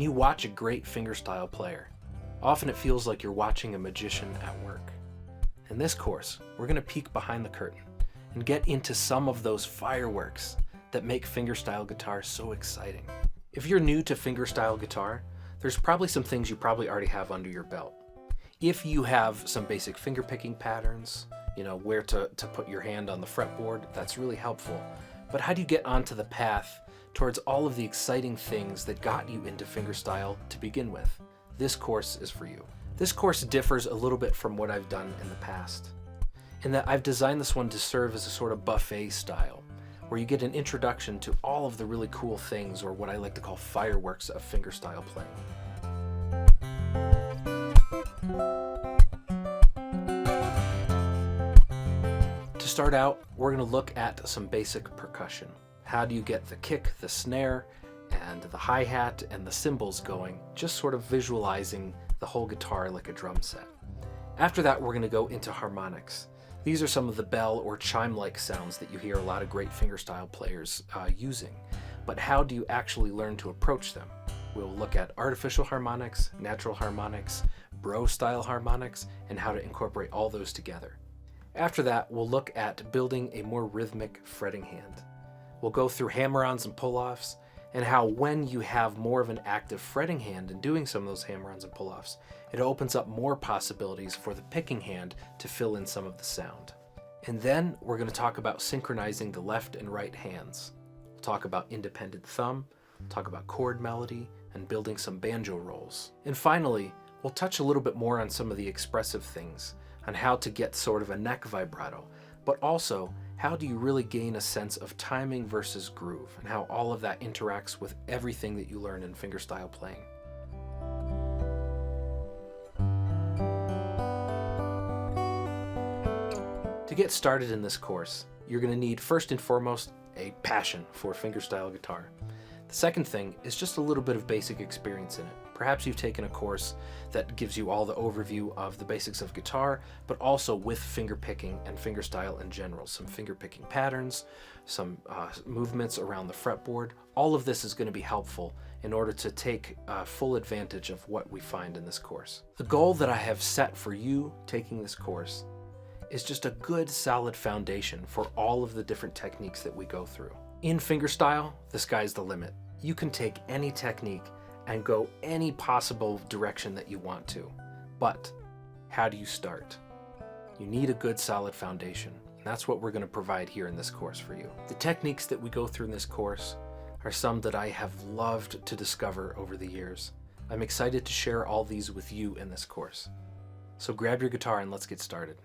you watch a great fingerstyle player, often it feels like you're watching a magician at work. In this course, we're going to peek behind the curtain and get into some of those fireworks that make fingerstyle guitar so exciting. If you're new to fingerstyle guitar, there's probably some things you probably already have under your belt. If you have some basic fingerpicking patterns, where to put your hand on the fretboard, that's really helpful. But how do you get onto the path towards all of the exciting things that got you into fingerstyle to begin with? This course is for you. This course differs a little bit from what I've done in the past, in that I've designed this one to serve as a sort of buffet style, where you get an introduction to all of the really cool things, or what I like to call fireworks of fingerstyle playing. To start out, we're going to look at some basic percussion. How do you get the kick, the snare, and the hi-hat and the cymbals going, just sort of visualizing the whole guitar like a drum set. After that, we're going to go into harmonics. These are some of the bell or chime-like sounds that you hear a lot of great fingerstyle players using. But how do you actually learn to approach them? We'll look at artificial harmonics, natural harmonics, bro-style harmonics, and how to incorporate all those together. After that, we'll look at building a more rhythmic fretting hand. We'll go through hammer-ons and pull-offs, and how when you have more of an active fretting hand and doing some of those hammer-ons and pull-offs, it opens up more possibilities for the picking hand to fill in some of the sound. And then we're going to talk about synchronizing the left and right hands. We'll talk about independent thumb, talk about chord melody, and building some banjo rolls. And finally, we'll touch a little bit more on some of the expressive things, on how to get sort of a neck vibrato, but also how do you really gain a sense of timing versus groove, and how all of that interacts with everything that you learn in fingerstyle playing. To get started in this course, you're going to need first and foremost a passion for fingerstyle guitar. The second thing is just a little bit of basic experience in it. Perhaps you've taken a course that gives you all the overview of the basics of guitar, but also with fingerpicking and fingerstyle in general. Some fingerpicking patterns, some movements around the fretboard. All of this is going to be helpful in order to take full advantage of what we find in this course. The goal that I have set for you taking this course is just a good solid foundation for all of the different techniques that we go through. In fingerstyle, the sky's the limit. You can take any technique and go any possible direction that you want to. But how do you start? You need a good solid foundation, and that's what we're going to provide here in this course for you. The techniques that we go through in this course are some that I have loved to discover over the years. I'm excited to share all these with you in this course. So grab your guitar and let's get started.